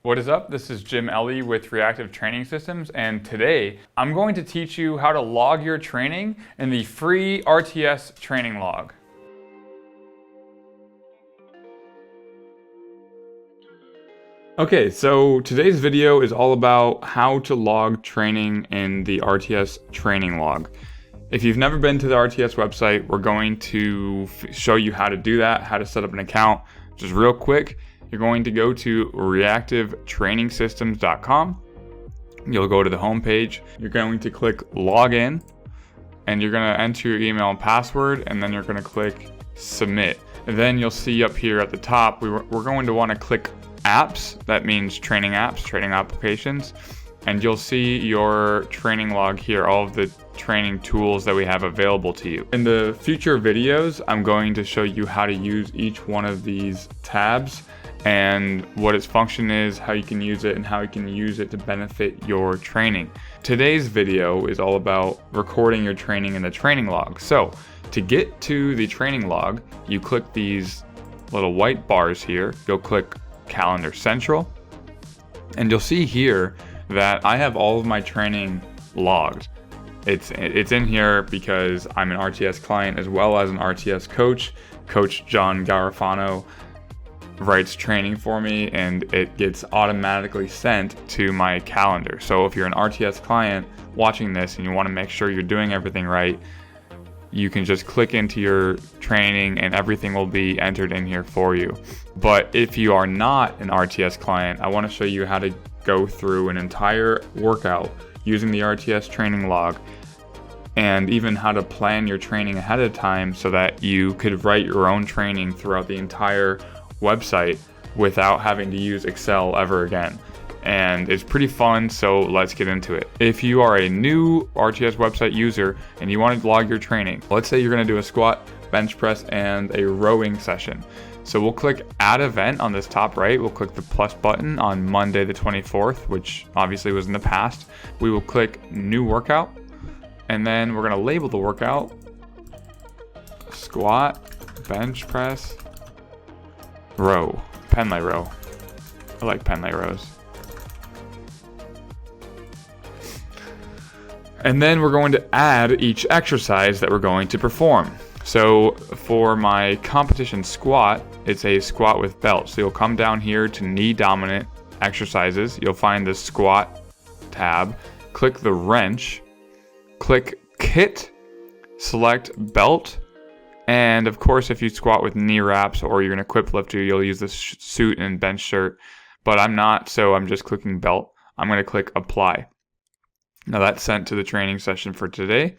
What is up? This is Jim Ellie with Reactive Training Systems, and today I'm going to teach you how to log your training in the free RTS training log. Okay, so today's video is all about how to log training in the RTS training log. If you've never been to the RTS website, we're going to show you how to do that, how to set up an account. Just real quick, you're going to go to reactivetrainingsystems.com. You'll go to the home page. You're going to click login, and you're going to enter your email and password, and then you're going to click submit. And then you'll see up here at the top, we're going to want to click apps. That means training apps, training applications. And you'll see your training log here, all of the training tools that we have available to you. In the future videos, I'm going to show you how to use each one of these tabs and what its function is, how you can use it, and how you can use it to benefit your training. Today's video is all about recording your training in the training log. So to get to the training log, you click these little white bars here. You'll click Calendar Central, and you'll see here that I have all of my training logged. It's in here because I'm an RTS client as well as an RTS coach. Coach John Garofano writes training for me, and it gets automatically sent to my calendar. So if you're an RTS client watching this and you want to make sure you're doing everything right, you can just click into your training and everything will be entered in here for you. But if you are not an RTS client, I want to show you how to go through an entire workout using the RTS training log, and even how to plan your training ahead of time so that you could write your own training throughout the entire website without having to use Excel ever again. And it's pretty fun, so let's get into it. If you are a new RTS website user and you want to log your training, let's say you're going to do a squat, bench press, and a rowing session. So we'll click Add Event on this top right. We'll click the plus button on Monday the 24th, which obviously was in the past. We will click New Workout, and then we're going to label the workout Squat, Bench Press, Row, Penlay row. I like Penlay rows. And then we're going to add each exercise that we're going to perform. So for my competition squat, it's a squat with belt. So you'll come down here to knee dominant exercises. You'll find the squat tab, click the wrench, click kit, select belt. And of course, if you squat with knee wraps or you're an equipped lifter, you'll use the suit and bench shirt, but I'm not, so I'm just clicking belt. I'm going to click apply. Now that's sent to the training session for today.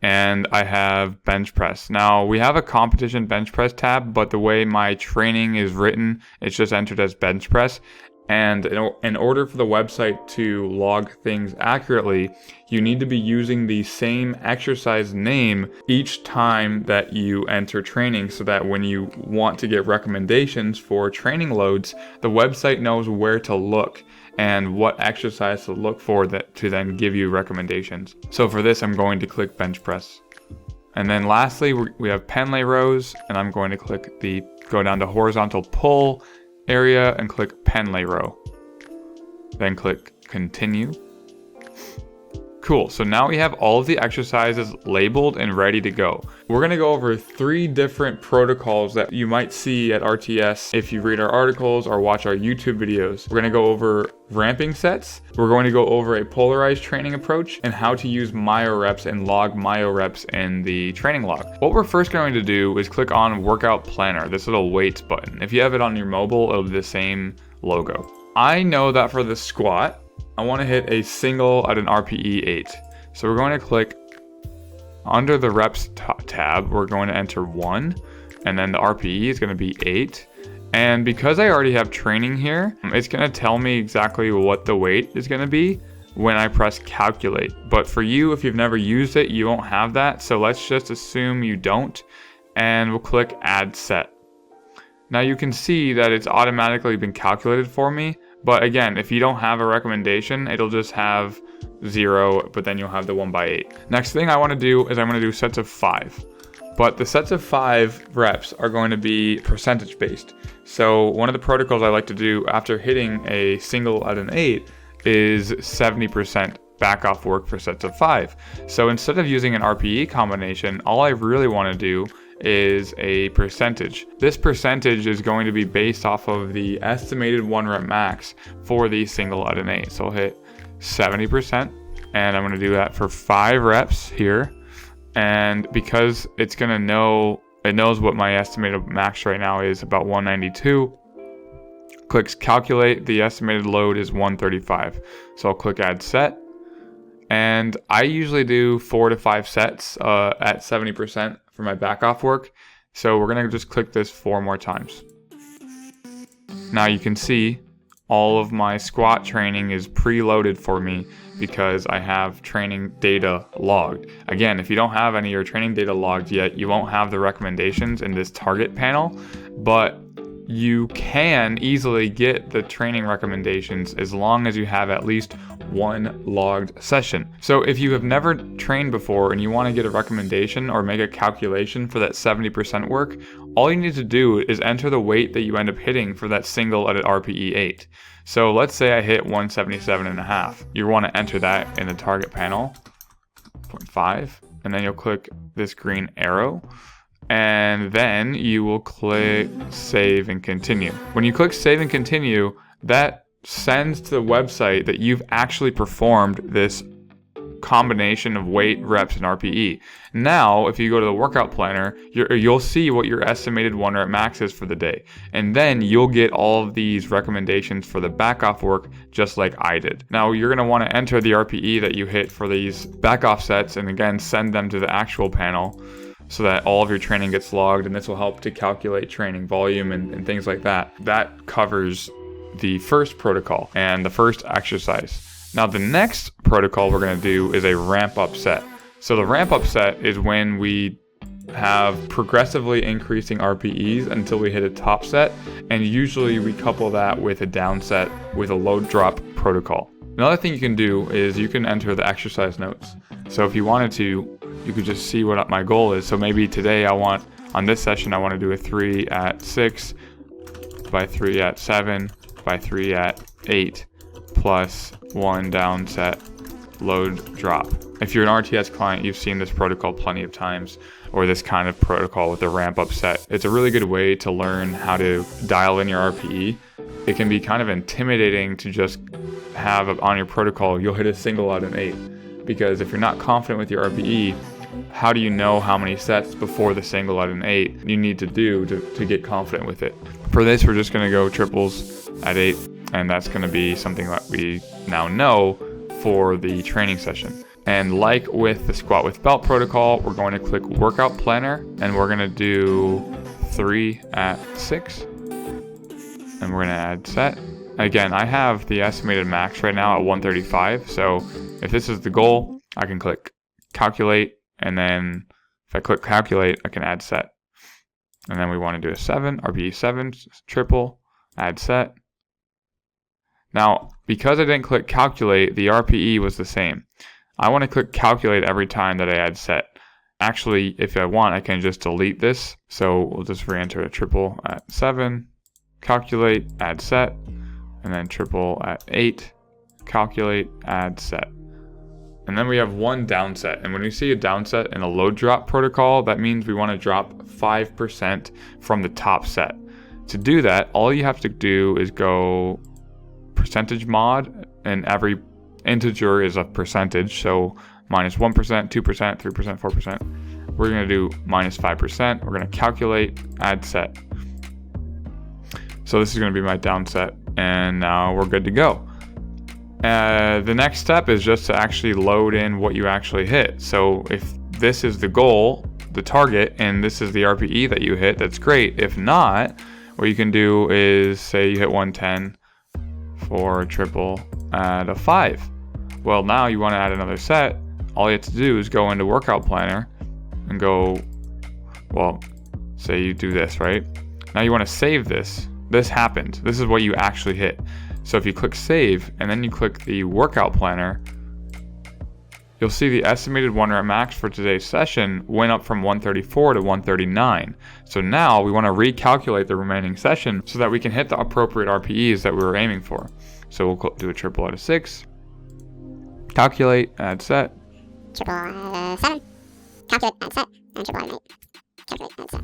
And I have bench press. Now we have a competition bench press tab, but the way my training is written, it's just entered as bench press. And in order for the website to log things accurately, you need to be using the same exercise name each time that you enter training, so that when you want to get recommendations for training loads, the website knows where to look and what exercise to look for that to then give you recommendations. So for this, I'm going to click bench press. And then lastly, we have Penlay rows, and I'm going to go down to horizontal pull area and click Penlay row. Then click continue. Cool, so now we have all of the exercises labeled and ready to go. We're gonna go over 3 different protocols that you might see at RTS if you read our articles or watch our YouTube videos. We're gonna go over ramping sets. We're going to go over a polarized training approach and how to use myo reps and log myo reps in the training log. What we're first going to do is click on Workout Planner, this little weights button. If you have it on your mobile, it'll be the same logo. I know that for the squat, I want to hit a single at an RPE 8. So we're going to click under the reps tab, we're going to enter 1, and then the RPE is going to be 8. And because I already have training here, it's going to tell me exactly what the weight is going to be when I press calculate. But for you, if you've never used it, you won't have that. So let's just assume you don't, and we'll click add set. Now you can see that it's automatically been calculated for me. But again, if you don't have a recommendation, it'll just have 0, but then you'll have the 1/8. Next thing I want to do is I'm going to do sets of 5. But the sets of 5 reps are going to be percentage based. So one of the protocols I like to do after hitting a single at an 8 is 70% back off work for sets of 5. So instead of using an RPE combination, all I really want to do is a percentage. This percentage is going to be based off of the estimated 1 rep max for the single at an 8. So I'll hit 70%, and I'm going to do that for 5 reps here. And because it's going to know, it knows what my estimated max right now is, about 192. Clicks calculate, the estimated load is 135. So I'll click add set. And I usually do 4 to 5 sets at 70% for my back off work. So we're gonna just click this 4 more times. Now you can see all of my squat training is preloaded for me because I have training data logged. Again, if you don't have any of your training data logged yet, you won't have the recommendations in this target panel, but you can easily get the training recommendations as long as you have at least 1 logged session. So if you have never trained before and you want to get a recommendation or make a calculation for that 70% work, all you need to do is enter the weight that you end up hitting for that single at an RPE 8. So let's say I hit 177.5. You want to enter that in the target panel, 0.5, and then you'll click this green arrow. And then you will click save and continue. When you click save and continue, that sends to the website that you've actually performed this combination of weight, reps, and RPE. Now, if you go to the workout planner, you'll see what your estimated 1 rep max is for the day. And then you'll get all of these recommendations for the back off work, just like I did. Now, you're gonna wanna enter the RPE that you hit for these back off sets, and again, send them to the actual panel, so that all of your training gets logged, and this will help to calculate training volume and things like that. That covers the first protocol and the first exercise. Now the next protocol we're going to do is a ramp up set. So the ramp up set is when we have progressively increasing RPEs until we hit a top set, and usually we couple that with a down set with a load drop protocol. Another thing you can do is you can enter the exercise notes. So if you wanted to, you could just see what my goal is. So maybe today on this session, I want to do a 3 at 6, by 3 at 7, by 3 at 8, plus 1 down set, load drop. If you're an RTS client, you've seen this protocol plenty of times, or this kind of protocol with the ramp up set. It's a really good way to learn how to dial in your RPE. It can be kind of intimidating to just have on your protocol, you'll hit a single at an 8. Because if you're not confident with your RPE, how do you know how many sets before the single at an 8 you need to do to get confident with it? For this, we're just going to go triples at 8, and that's going to be something that we now know for the training session. And like with the squat with belt protocol, we're going to click workout planner, and we're going to do 3 at 6, and we're going to add set. Again, I have the estimated max right now at 135, so if this is the goal, I can click calculate, and then if I click calculate, I can add set. And then we want to do a 7, RPE 7, triple, add set. Now, because I didn't click calculate, the RPE was the same. I want to click calculate every time that I add set. Actually, if I want, I can just delete this. So we'll just re-enter a triple at 7, calculate, add set, and then triple at 8, calculate, add set. And then we have 1 down set. And when we see a down set in a load drop protocol, that means we want to drop 5% from the top set. To do that, all you have to do is go percentage mod, and every integer is a percentage. So minus 1%, 2%, 3%, 4%. We're going to do minus 5%. We're going to calculate, add set. So this is going to be my down set, and now we're good to go. The next step is just to actually load in what you actually hit. So if this is the goal, the target, and this is the RPE that you hit, that's great. If not, what you can do is say you hit 110 for a triple at a 5. Well, now you want to add another set. All you have to do is go into workout planner and go, well, say you do this, right? Now you want to save this. This happened. This is what you actually hit. So if you click save and then you click the workout planner, you'll see the estimated 1 rep max for today's session went up from 134 to 139. So now we want to recalculate the remaining session so that we can hit the appropriate RPEs that we were aiming for. So we'll do a triple out of 6, calculate, add set, triple out of 7, calculate, add set, and triple out of 8, calculate, add set.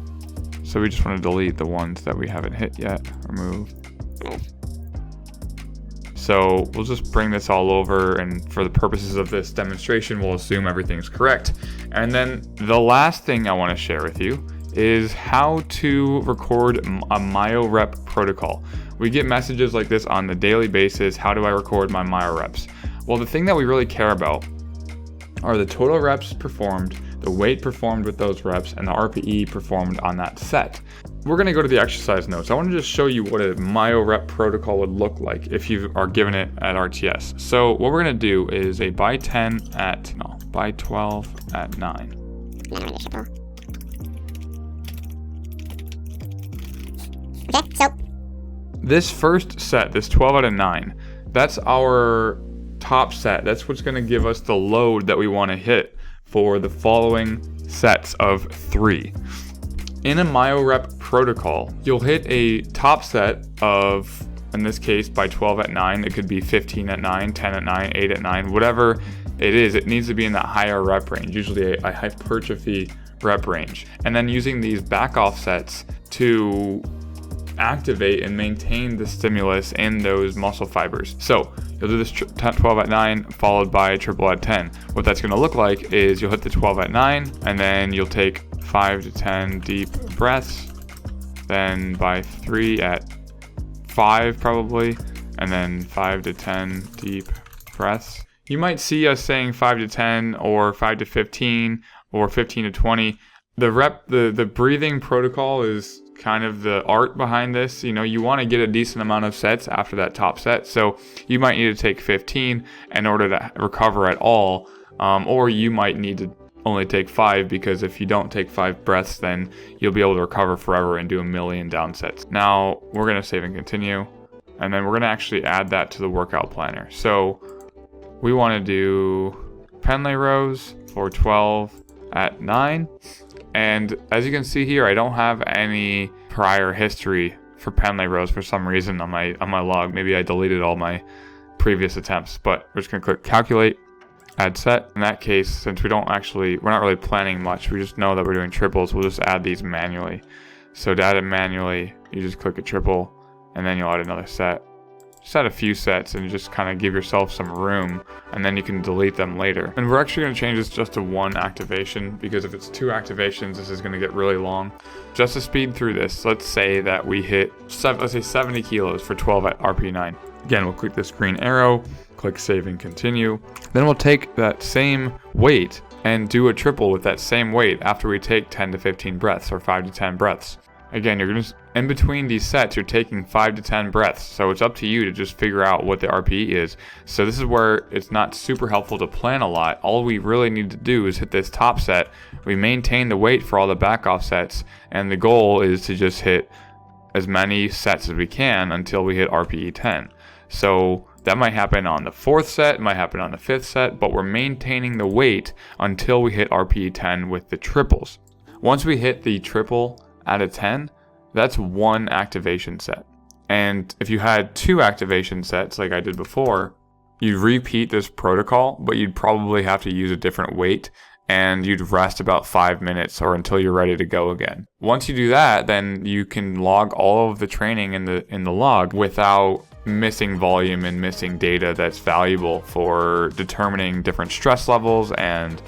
So we just want to delete the ones that we haven't hit yet, remove. So we'll just bring this all over, and for the purposes of this demonstration, we'll assume everything's correct. And then the last thing I want to share with you is how to record a myo-rep protocol. We get messages like this on the daily basis. How do I record my myo-reps? Well, the thing that we really care about are the total reps performed, the weight performed with those reps, and the RPE performed on that set. We're going to go to the exercise notes. I want to just show you what a myo-rep protocol would look like if you are given it at RTS. So what we're going to do is a by 12 at 9. Okay, so this first set, this 12 out of 9, that's our top set. That's what's going to give us the load that we want to hit for the following sets of 3. In a myo-rep protocol, you'll hit a top set of, in this case, by 12 at 9. It could be 15 at 9, 10 at 9, 8 at 9, whatever it is. It needs to be in that higher rep range, usually a hypertrophy rep range. And then using these back off sets to activate and maintain the stimulus in those muscle fibers. So you'll do this 12 at 9 followed by triple at 10. What that's going to look like is you'll hit the 12 at 9 and then you'll take 5 to 10 deep breaths, then by 3 at 5 probably, and then 5 to 10 deep breaths. You might see us saying 5 to 10 or 5 to 15 or 15 to 20. The breathing protocol is kind of the art behind this. You know, you want to get a decent amount of sets after that top set, so you might need to take 15 in order to recover at all, or you might need to only take 5, because if you don't take 5 breaths, then you'll be able to recover forever and do a million down sets. Now we're going to save and continue, and then we're going to actually add that to the workout planner. So we want to do Pendlay rows for 12 at 9. And as you can see here, I don't have any prior history for Pendlay rows for some reason on my log. Maybe I deleted all my previous attempts, but we're just gonna click calculate, add set. In that case, since we're not really planning much, we just know that we're doing triples, we'll just add these manually. So to add it manually, you just click a triple and then you'll add another set. Just add a few sets and just kind of give yourself some room, and then you can delete them later. And we're actually going to change this just to 1 activation, because if it's 2 activations, this is going to get really long. Just to speed through this, let's say that we hit, let's say 70 kilos for 12 at RP9. Again, we'll click this green arrow, click save and continue. Then we'll take that same weight and do a triple with that same weight after we take 10 to 15 breaths or 5 to 10 breaths. Again, you're going to, in between these sets, you're taking 5 to 10 breaths. So it's up to you to just figure out what the RPE is. So this is where it's not super helpful to plan a lot. All we really need to do is hit this top set. We maintain the weight for all the back off sets. And the goal is to just hit as many sets as we can until we hit RPE 10. So that might happen on the 4th set, it might happen on the 5th set, but we're maintaining the weight until we hit RPE 10 with the triples. Once we hit the triple out of 10, that's 1 activation set. And if you had 2 activation sets like I did before, you'd repeat this protocol, but you'd probably have to use a different weight, and you'd rest about 5 minutes or until you're ready to go again. Once you do that, then you can log all of the training in the log without missing volume and missing data that's valuable for determining different stress levels and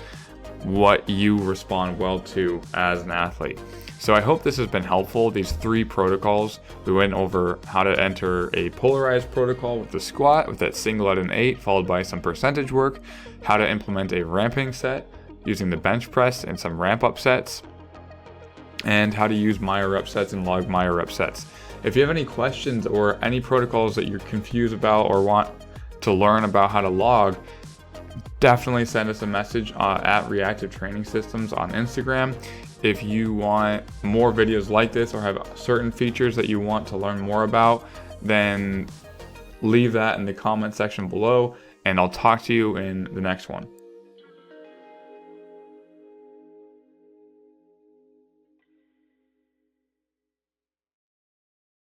what you respond well to as an athlete. So I hope this has been helpful. These 3 protocols, we went over how to enter a polarized protocol with the squat with that single at an 8 followed by some percentage work, how to implement a ramping set using the bench press and some ramp up sets, and how to use myo-rep sets and log myo-rep sets. If you have any questions or any protocols that you're confused about or want to learn about how to log, definitely send us a message at Reactive Training Systems on Instagram. If you want more videos like this or have certain features that you want to learn more about, then leave that in the comment section below, and I'll talk to you in the next one.